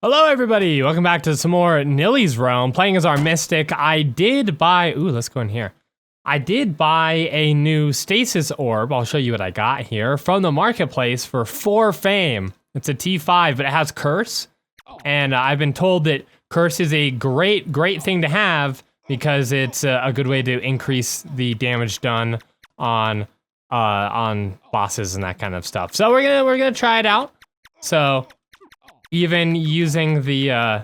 Hello everybody, welcome back to some more Nilly's Realm, playing as our Mystic. I did buy, let's go in here. I did buy a new Stasis Orb, I'll show you what I got here, from the marketplace for 4 fame. It's a T5, but it has Curse, and I've been told that Curse is a great thing to have because it's a good way to increase the damage done on bosses and that kind of stuff. So we're gonna try it out. So even using the,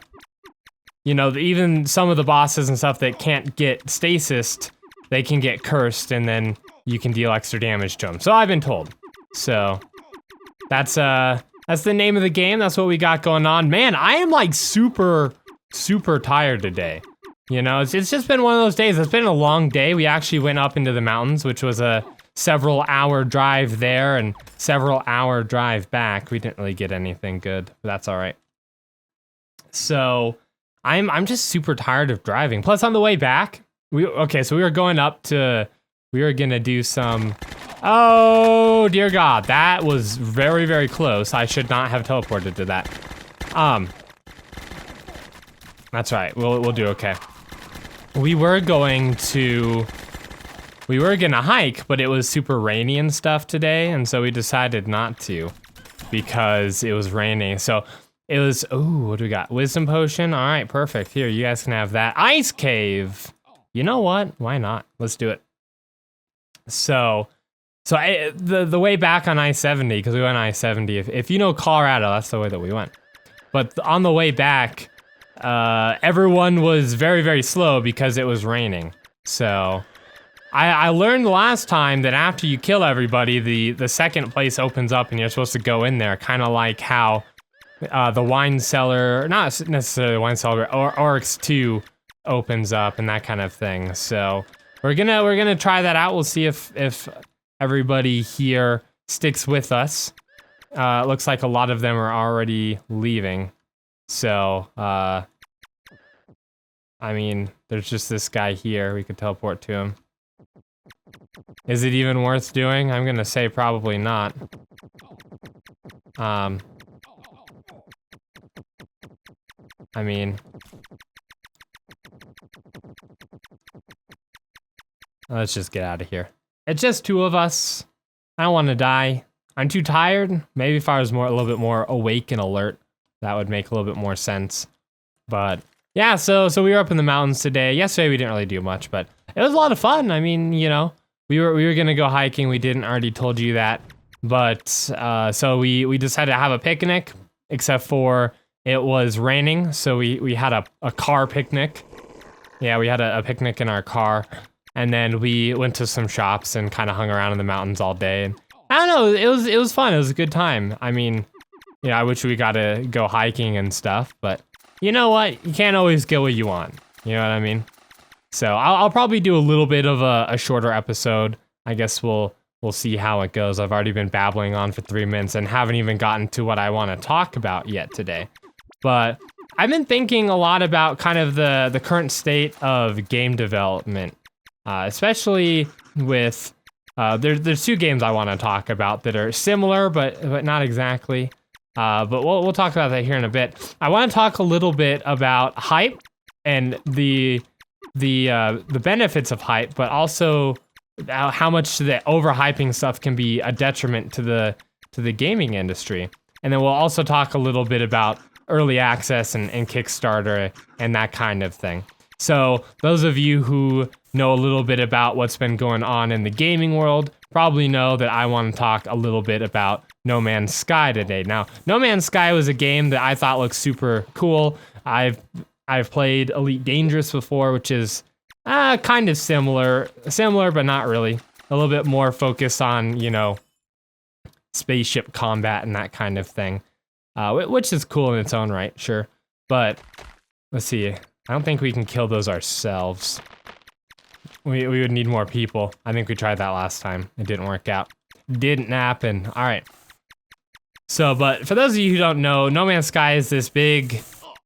even some of the bosses and stuff that can't get stasised, they can get cursed, and then you can deal extra damage to them. So I've been told. So that's the name of the game. That's what we got going on. Man, I am like super tired today. You know, it's just been one of those days. It's been a long day. We actually went up into the mountains, which was a several-hour drive there and several-hour drive back. We didn't really get anything good, but that's all right. So I'm just super tired of driving. Plus, on the way back, so we were going up to, we were gonna do some. Oh dear God, that was very close. I should not have teleported to that. That's right. We'll do okay. We were gonna hike, but it was super rainy and stuff today, and so we decided not to because it was raining. So it was, what do we got? Wisdom potion. All right, perfect. Here, you guys can have that. Ice cave. You know what? Why not? Let's do it. So the way back on I-70, because we went on I-70. If you know Colorado, that's the way that we went. But on the way back, everyone was very slow because it was raining. So I learned last time that after you kill everybody, the second place opens up and you're supposed to go in there, kind of like how the wine cellar, not necessarily the wine cellar, but Oryx 2 opens up and that kind of thing. So we're gonna try that out. We'll see if everybody here sticks with us. Looks like a lot of them are already leaving. So I mean, there's just this guy here. We could teleport to him. Is it even worth doing? I'm gonna say probably not. I mean, let's just get out of here. It's just 2 of us. I don't want to die. I'm too tired. Maybe if I was a little bit more awake and alert, that would make a little bit more sense. But yeah, so we were up in the mountains today. Yesterday we didn't really do much, but it was a lot of fun. I mean, you know, we were gonna go hiking. We didn't already told you that, but so we decided to have a picnic, except for it was raining, so we had a car picnic. Yeah, we had a picnic in our car, and then we went to some shops and kind of hung around in the mountains all day. And I don't know, it was fun. It was a good time. I mean, yeah, I wish we got to go hiking and stuff, but you know what? You can't always get what you want. You know what I mean? So I'll probably do a little bit of a shorter episode. I guess we'll see how it goes. I've already been babbling on for 3 minutes and haven't even gotten to what I want to talk about yet today. But I've been thinking a lot about kind of the current state of game development, especially with there's 2 games I want to talk about that are similar but not exactly. But we'll talk about that here in a bit. I want to talk a little bit about hype and the benefits of hype, but also how much the overhyping stuff can be a detriment to the gaming industry. And then we'll also talk a little bit about early access and Kickstarter and that kind of thing. So those of you who know a little bit about what's been going on in the gaming world probably know that I want to talk a little bit about No Man's Sky today. Now, No Man's Sky was a game that I thought looked super cool. I've played Elite Dangerous before, which is kind of similar, but not really. A little bit more focused on, you know, spaceship combat and that kind of thing, which is cool in its own right, sure. But let's see. I don't think we can kill those ourselves. We would need more people. I think we tried that last time. It didn't work out. Didn't happen. All right. So, but for those of you who don't know, No Man's Sky is this big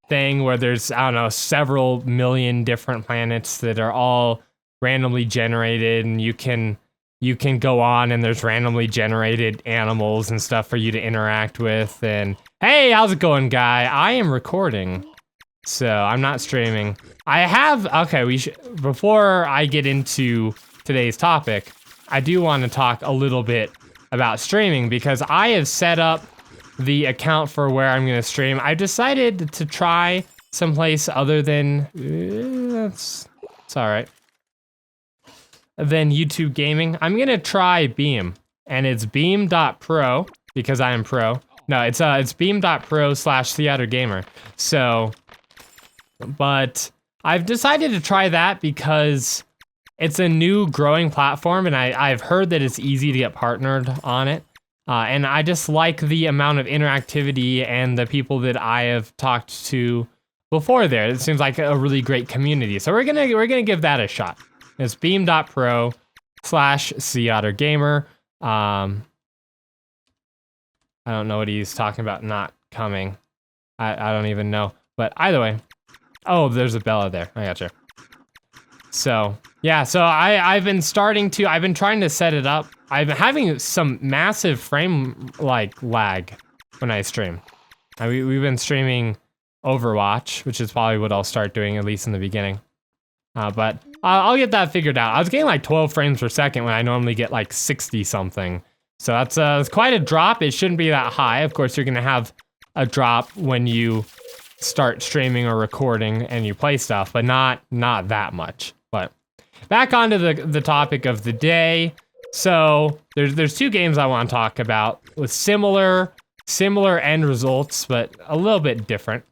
thing where there's, I don't know, several million different planets that are all randomly generated, and you can you can go on and there's randomly generated animals and stuff for you to interact with. And hey, how's it going, guy? I am recording, so I'm not streaming. Okay, before I get into today's topic, I do want to talk a little bit about streaming because I have set up the account for where I'm going to stream. I decided to try someplace other than, it's all right, than YouTube gaming. I'm going to try Beam, and it's beam.pro because I am pro. No, it's beam.pro/SeaOtterGamer. So, but I've decided to try that because it's a new growing platform, and I've heard that it's easy to get partnered on it. And I just like the amount of interactivity and the people that I have talked to before there. It seems like a really great community. So we're gonna give that a shot. It's beam.pro/SeaOtterGamer. I don't know what he's talking about not coming. I don't even know. But either way. Oh, there's a Bella there. I gotcha. So, yeah, so I've been trying to set it up. I've been having some massive frame, lag when I stream. We've been streaming Overwatch, which is probably what I'll start doing, at least in the beginning. But I'll get that figured out. I was getting like 12 frames per second when I normally get like 60 something. So that's quite a drop. It shouldn't be that high. Of course, you're gonna have a drop when you start streaming or recording and you play stuff, but not that much. But back onto the topic of the day. So there's two games I want to talk about with similar end results, but a little bit different.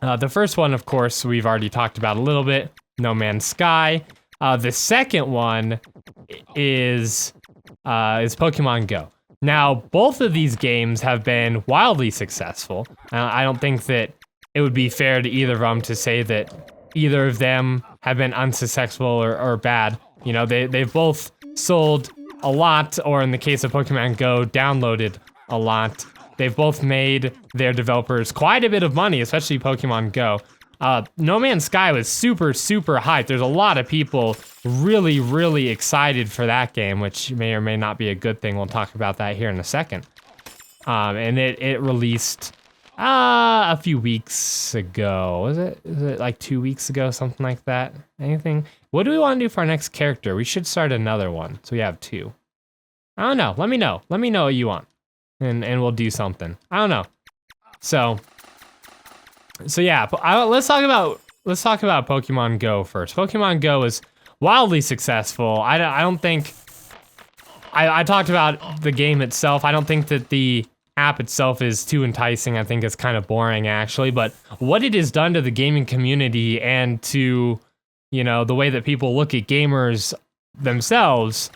The first one, of course, we've already talked about a little bit, No Man's Sky. The second one is Pokemon Go. Now, both of these games have been wildly successful. I don't think that it would be fair to either of them to say that either of them have been unsuccessful or bad. You know, they've both sold a lot, or in the case of Pokemon Go, downloaded a lot. They've both made their developers quite a bit of money, especially Pokemon Go. No Man's Sky was super, super hyped. There's a lot of people really, really excited for that game, which may or may not be a good thing. We'll talk about that here in a second. And it released a few weeks ago. Was it like 2 weeks ago, something like that? Anything? What do we want to do for our next character? We should start another one, so we have two. I don't know. Let me know what you want, and we'll do something. I don't know. So yeah, let's talk about Pokemon Go first. Pokemon Go is wildly successful. I don't think I talked about the game itself. I don't think that the app itself is too enticing. I think it's kind of boring, actually. But what it has done to the gaming community and to, you know, the way that people look at gamers themselves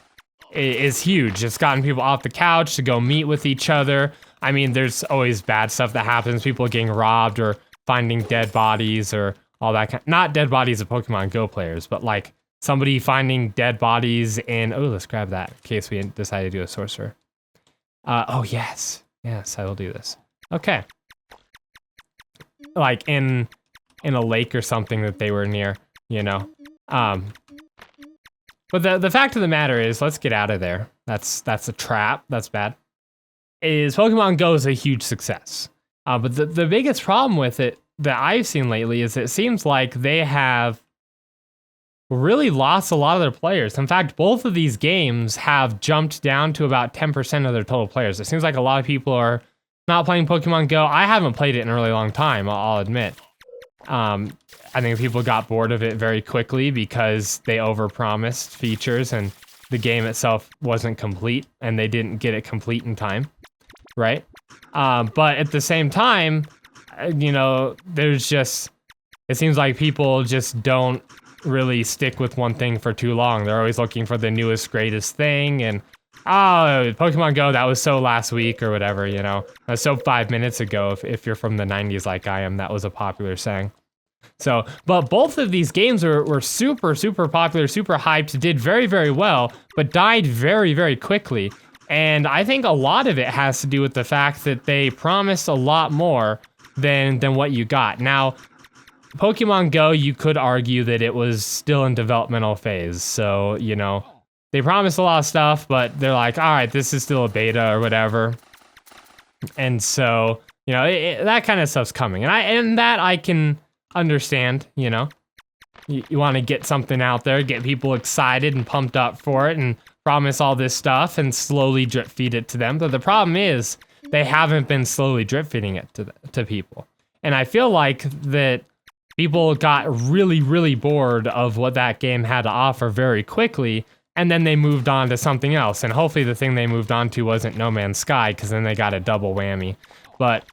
is huge. It's gotten people off the couch to go meet with each other. I mean, there's always bad stuff that happens. People getting robbed or finding dead bodies or all that kind. Not dead bodies of Pokemon Go players, but like somebody finding dead bodies in. Oh, let's grab that in case we decide to do a sorcerer. Oh yes. Yes, I will do this. Okay. Like in a lake or something that they were near, you know. But the fact of the matter is, let's get out of there. That's a trap. That's bad. Is Pokemon Go is a huge success. But the biggest problem with it that I've seen lately is it seems like they have really lost a lot of their players. In fact, both of these games have jumped down to about 10% of their total players. It seems like a lot of people are not playing Pokemon Go. I haven't played it in a really long time, I'll admit. I think people got bored of it very quickly because they overpromised features and the game itself wasn't complete and they didn't get it complete in time, right? But at the same time, you know, it seems like people just don't really stick with one thing for too long. They're always looking for the newest, greatest thing, and Pokemon Go, that was so last week or whatever, you know. That's so 5 minutes ago, if you're from the 90s like I am, that was a popular saying. So, but both of these games were super, super popular, super hyped, did very, very well, but died very, very quickly. And I think a lot of it has to do with the fact that they promised a lot more than what you got. Now, Pokemon Go, you could argue that it was still in developmental phase. So, you know, they promised a lot of stuff, but they're like, all right, this is still a beta or whatever. And so, you know, that kind of stuff's coming. And that I can understand, you know. You want to get something out there, get people excited and pumped up for it, and promise all this stuff and slowly drip feed it to them. But the problem is they haven't been slowly drip feeding it to people. And I feel like that people got really, really bored of what that game had to offer very quickly, and then they moved on to something else. And hopefully the thing they moved on to wasn't No Man's Sky, because then they got a double whammy. But,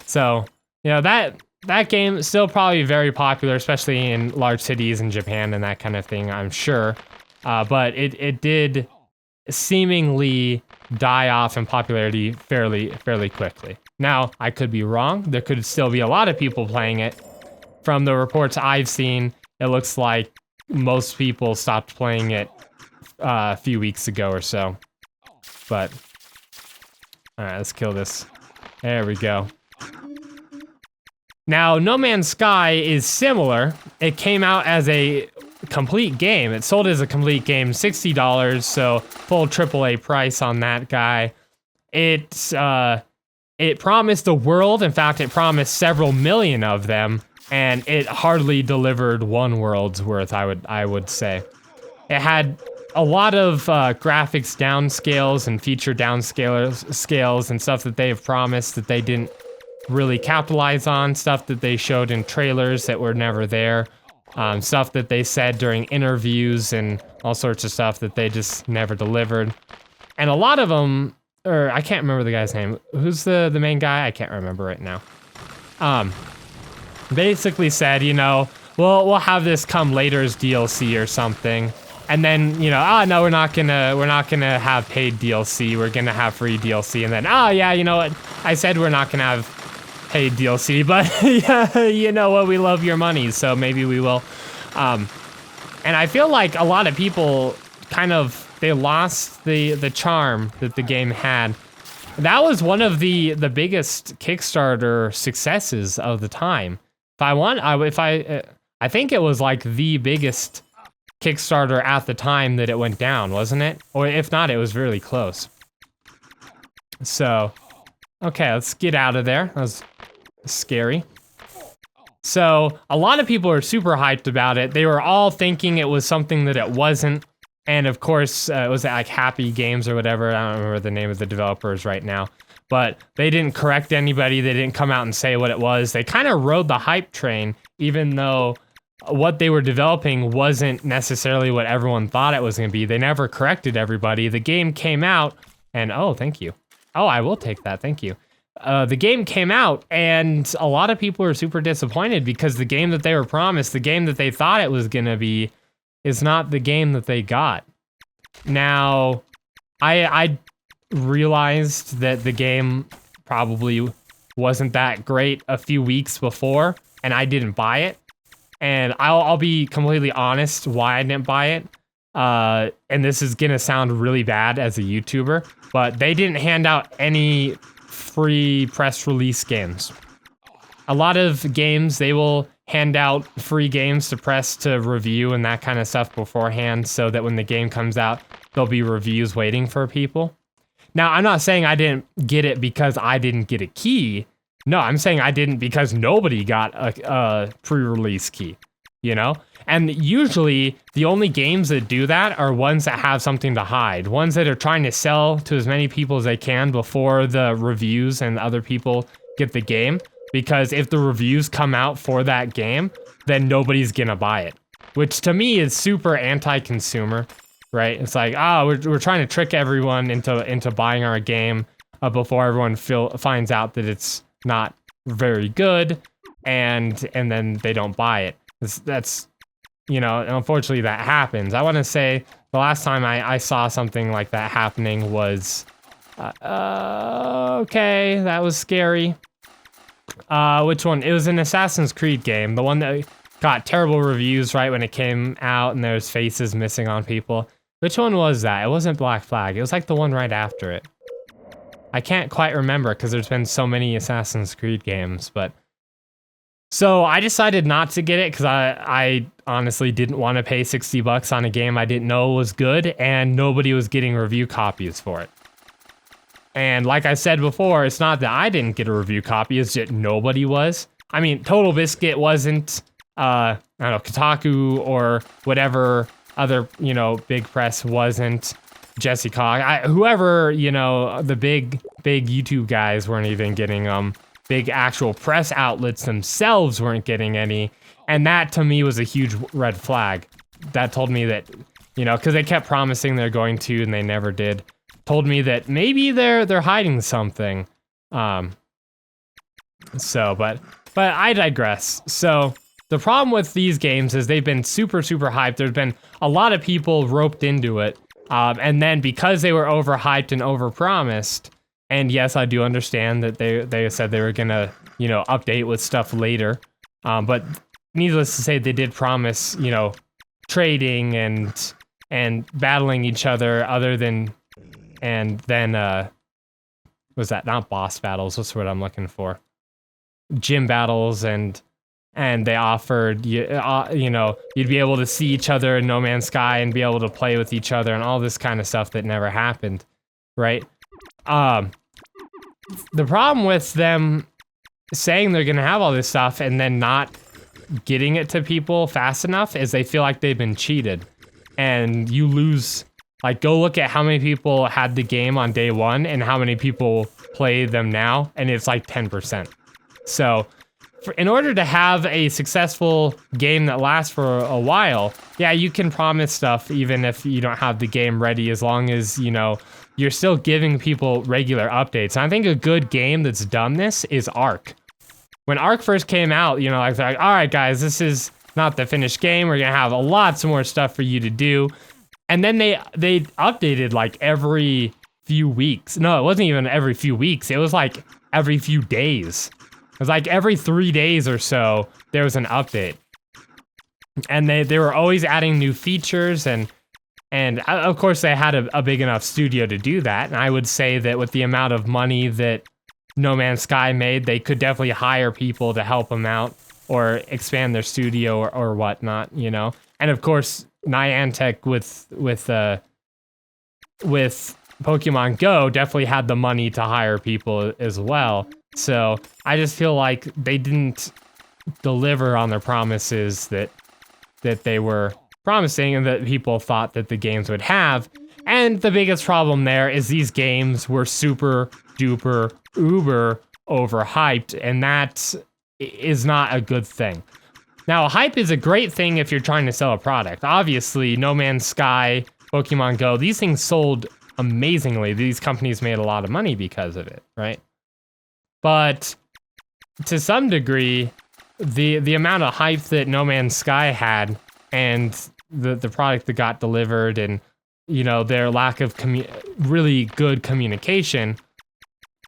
so, you know, that game is still probably very popular, especially in large cities in Japan and that kind of thing, I'm sure. But it did seemingly die off in popularity fairly quickly. Now, I could be wrong. There could still be a lot of people playing it. From the reports I've seen, it looks like most people stopped playing it a few weeks ago or so. But, alright, let's kill this. There we go. Now, No Man's Sky is similar. It came out as a complete game. It sold as a complete game, $60, so full AAA price on that guy. It promised the world. In fact, it promised several million of them, and it hardly delivered one world's worth, I would say. It had a lot of graphics downscales and feature downscales and stuff that they have promised that they didn't really capitalize on, stuff that they showed in trailers that were never there, stuff that they said during interviews and all sorts of stuff that they just never delivered. And a lot of them, or I can't remember the guy's name. Who's the main guy? I can't remember right now. Basically said, you know, we'll have this come later as DLC or something. And then, you know, no, we're not gonna have paid DLC. We're gonna have free DLC. And then, yeah, you know what? I said we're not gonna have paid DLC, but yeah, you know what? We love your money, so maybe we will. And I feel like a lot of people they lost the charm that the game had. That was one of the biggest Kickstarter successes of the time. I think it was like the biggest Kickstarter at the time that it went down, wasn't it? Or if not, it was really close. So, okay, let's get out of there. That was scary. So, a lot of people are super hyped about it. They were all thinking it was something that it wasn't. And of course, it was like Happy Games or whatever. I don't remember the name of the developers right now. But they didn't correct anybody. They didn't come out and say what it was. They kind of rode the hype train, even though what they were developing wasn't necessarily what everyone thought it was going to be. They never corrected everybody. The game came out, and oh, thank you. Oh, I will take that. Thank you. The game came out, and a lot of people were super disappointed because the game that they were promised, the game that they thought it was going to be, is not the game that they got. Now, I realized that the game probably wasn't that great a few weeks before, and I didn't buy it. And I'll be completely honest why I didn't buy it. And this is gonna sound really bad as a YouTuber, but they didn't hand out any free press release games. A lot of games, they will hand out free games to press to review and that kind of stuff beforehand so that when the game comes out, there'll be reviews waiting for people. Now, I'm not saying I didn't get it because I didn't get a key. No, I'm saying I didn't because nobody got a pre-release key, you know? And usually, the only games that do that are ones that have something to hide. Ones that are trying to sell to as many people as they can before the reviews and other people get the game. Because if the reviews come out for that game, then nobody's gonna buy it. Which to me is super anti-consumer, right? It's like, we're trying to trick everyone into buying our game before everyone finds out that it's not very good, and then they don't buy it. That's, you know, unfortunately that happens. I want to say the last time I saw something like that happening was, okay, that was scary. Which one? It was an Assassin's Creed game, the one that got terrible reviews right when it came out, and there's faces missing on people. Which one was that? It wasn't Black Flag. It was like the one right after it. I can't quite remember because there's been so many Assassin's Creed games, but So I decided not to get it because I honestly didn't want to pay $60 on a game I didn't know was good, and nobody was getting review copies for it. And like I said before, it's not that I didn't get a review copy, it's that nobody was. I mean, Total Biscuit wasn't, I don't know, Kotaku or whatever other, you know, big press wasn't, Jesse Cog, whoever, you know, the big YouTube guys weren't even getting them. Big actual press outlets themselves weren't getting any. And that to me was a huge red flag. That told me that, you know, because they kept promising they're going to and they never did. Told me that maybe they're hiding something. But I digress. So the problem with these games is they've been super hyped. There's been a lot of people roped into it. And then because they were overhyped and overpromised, and yes, I do understand that they said they were gonna, you know, update with stuff later. But needless to say, they did promise, you know, trading and battling each other and then was that not boss battles? What's what I'm looking for? Gym battles and they offered you know, you'd be able to see each other in No Man's Sky and be able to play with each other and all this kind of stuff that never happened, right? The problem with them saying they're gonna have all this stuff and then not getting it to people fast enough is they feel like they've been cheated. And you lose, like, go look at how many people had the game on day one and how many people play them now, and it's like 10%. So, in order to have a successful game that lasts for a while, yeah, you can promise stuff even if you don't have the game ready, as long as, you know, you're still giving people regular updates. And I think a good game that's done this is Ark. When Ark first came out, you know, like, all right, guys, this is not the finished game. We're gonna have lots more stuff for you to do. And then they updated like every few weeks. No, it wasn't even every few weeks. It was like every few days. It was like every 3 days or so, there was an update. And they were always adding new features and of course they had a big enough studio to do that. And I would say that with the amount of money that No Man's Sky made, they could definitely hire people to help them out or expand their studio or whatnot, you know? And of course, Niantic with Pokemon Go definitely had the money to hire people as well. So I just feel like they didn't deliver on their promises that they were promising and that people thought that the games would have. And the biggest problem there is these games were super duper uber overhyped, and that is not a good thing. Now, hype is a great thing if you're trying to sell a product. Obviously, No Man's Sky, Pokemon Go, these things sold amazingly. These companies made a lot of money because of it, right? But to some degree, the amount of hype that No Man's Sky had and the product that got delivered and, you know, their lack of really good communication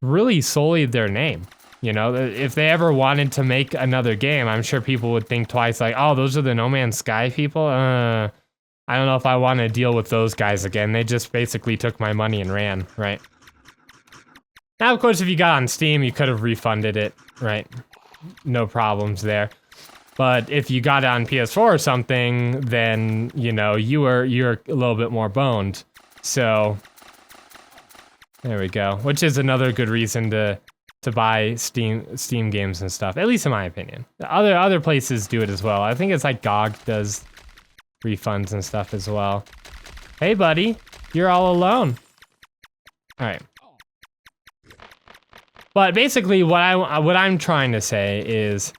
really sullied their name. You know, if they ever wanted to make another game, I'm sure people would think twice, like, oh, those are the No Man's Sky people? I don't know if I want to deal with those guys again. They just basically took my money and ran, right? Now, of course, if you got on Steam, you could have refunded it, right? No problems there. But if you got it on PS4 or something, then, you know, you're a little bit more boned. So, there we go. Which is another good reason to buy Steam games and stuff, at least in my opinion. Other places do it as well. I think it's like GOG does refunds and stuff as well. Hey, buddy, you're all alone. All right. But basically, what I'm trying to say is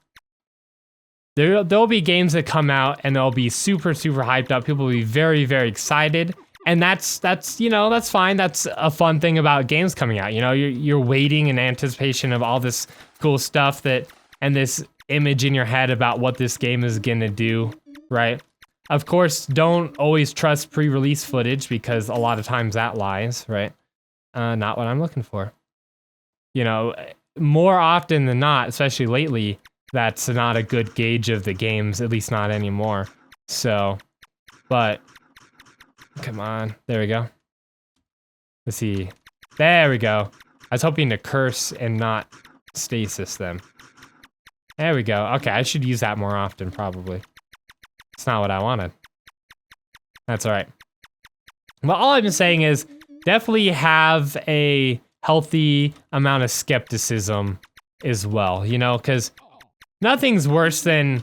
there'll be games that come out and they'll be super hyped up. People will be very excited. And that's you know, that's fine. That's a fun thing about games coming out. You know, you're waiting in anticipation of all this cool stuff and this image in your head about what this game is gonna do, right? Of course, don't always trust pre-release footage because a lot of times that lies, right? Not what I'm looking for. You know, more often than not, especially lately, that's not a good gauge of the games, at least not anymore. So, but come on, there we go. Let's see. There we go. I was hoping to curse and not stasis them. There we go. Okay, I should use that more often, probably. It's not what I wanted. That's all right. Well, all I'm saying is definitely have a healthy amount of skepticism as well, you know, because nothing's worse than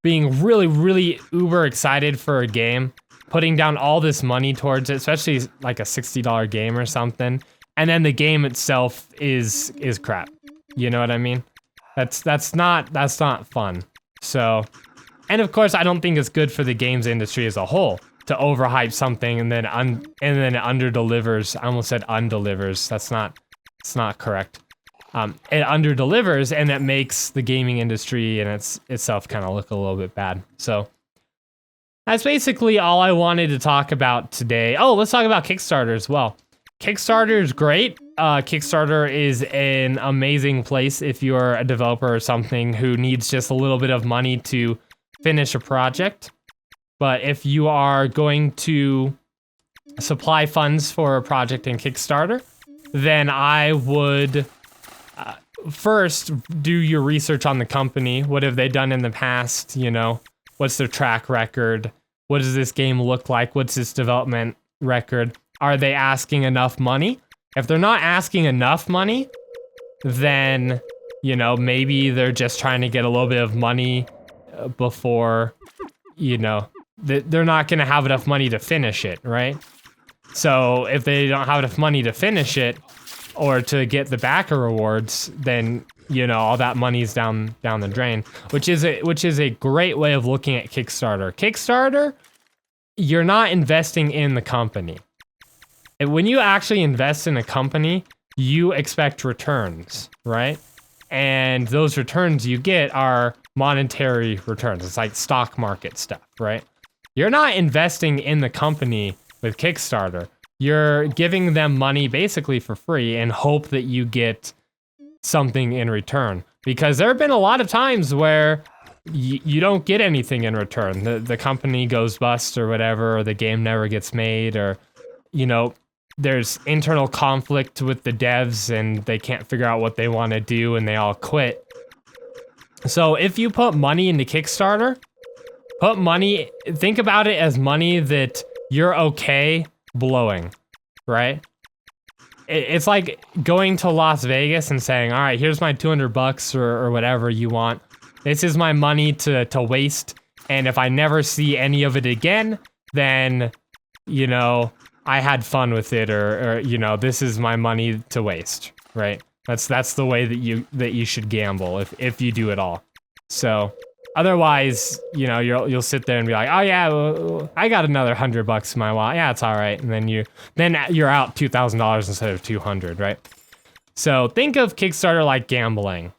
being really, really uber excited for a game, putting down all this money towards it, especially like a $60 game or something, and then the game itself is crap. You know what I mean? That's not fun. So, and of course, I don't think it's good for the games industry as a whole to overhype something and then it underdelivers. I almost said undelivers. It's not correct. It underdelivers and it makes the gaming industry and itself kind of look a little bit bad. So that's basically all I wanted to talk about today. Oh, let's talk about Kickstarter as well. Kickstarter is great. Kickstarter is an amazing place if you're a developer or something who needs just a little bit of money to finish a project. But if you are going to supply funds for a project in Kickstarter, then I would first do your research on the company. What have they done in the past? You know, what's their track record? What does this game look like? What's its development record? Are they asking enough money? If they're not asking enough money, then, you know, maybe they're just trying to get a little bit of money before, you know, they're not going to have enough money to finish it, right? So if they don't have enough money to finish it or to get the backer rewards, then, you know, all that money's down the drain, which is a great way of looking at Kickstarter. Kickstarter, you're not investing in the company. When you actually invest in a company, you expect returns, right? And those returns you get are monetary returns. It's like stock market stuff, right? You're not investing in the company with Kickstarter. You're giving them money basically for free and hope that you get something in return. Because there have been a lot of times where you don't get anything in return. The company goes bust or whatever, or the game never gets made, or, you know, there's internal conflict with the devs and they can't figure out what they want to do and they all quit. So if you put money into Kickstarter, think about it as money that you're okay blowing, right? It's like going to Las Vegas and saying, all right, here's my $200 or whatever you want. This is my money to waste. And if I never see any of it again, then, you know, I had fun with it, or you know, this is my money to waste, right? That's the way that you should gamble if you do it all. So otherwise, you know, you'll sit there and be like, oh yeah, well, I got another $100 in my wallet. Yeah, it's all right. And then you're out $2,000 instead of 200, right? So think of Kickstarter like gambling.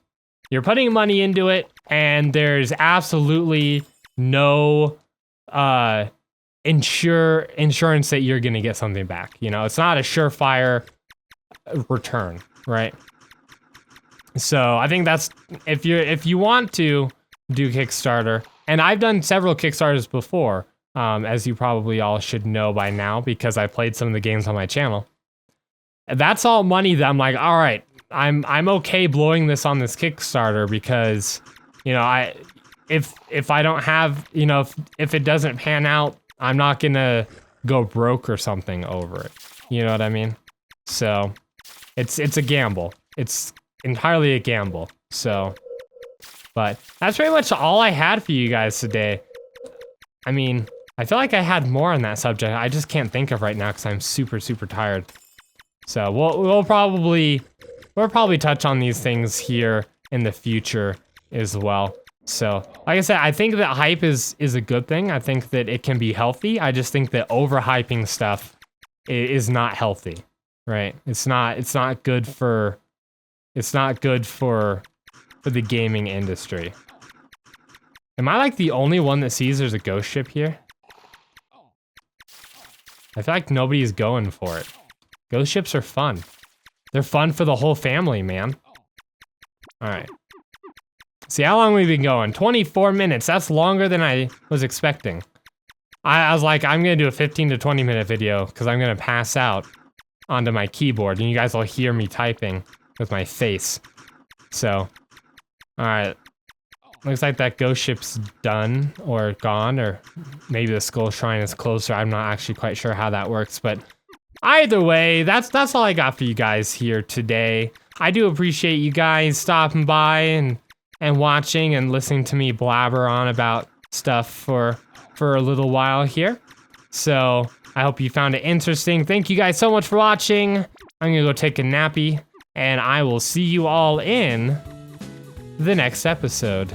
You're putting money into it, and there's absolutely no insurance that you're gonna get something back. You know, it's not a surefire return, right? So I think that's if you want to do Kickstarter, and I've done several Kickstarters before, as you probably all should know by now because I played some of the games on my channel. That's all money that I'm like, all right, I'm okay blowing this on this Kickstarter because, you know, if I don't have, you know, if it doesn't pan out, I'm not gonna go broke or something over it. You know what I mean? So it's a gamble. It's entirely a gamble. So, but that's pretty much all I had for you guys today. I mean, I feel like I had more on that subject. I just can't think of right now because I'm super, super tired. So we'll probably touch on these things here in the future as well. So, like I said, I think that hype is a good thing. I think that it can be healthy. I just think that overhyping stuff is not healthy, right? It's not good for the gaming industry. Am I like the only one that sees there's a ghost ship here? I feel like nobody's going for it. Ghost ships are fun. They're fun for the whole family, man. All right. See how long we've been going? 24 minutes. That's longer than I was expecting. I was like, I'm gonna do a 15 to 20 minute video because I'm gonna pass out onto my keyboard and you guys will hear me typing with my face. So, all right. Looks like that ghost ship's done or gone, or maybe the skull shrine is closer. I'm not actually quite sure how that works, but either way, that's all I got for you guys here today. I do appreciate you guys stopping by and watching and listening to me blabber on about stuff for a little while here. So I hope you found it interesting. Thank you guys so much for watching. I'm gonna go take a nappy, and I will see you all in the next episode.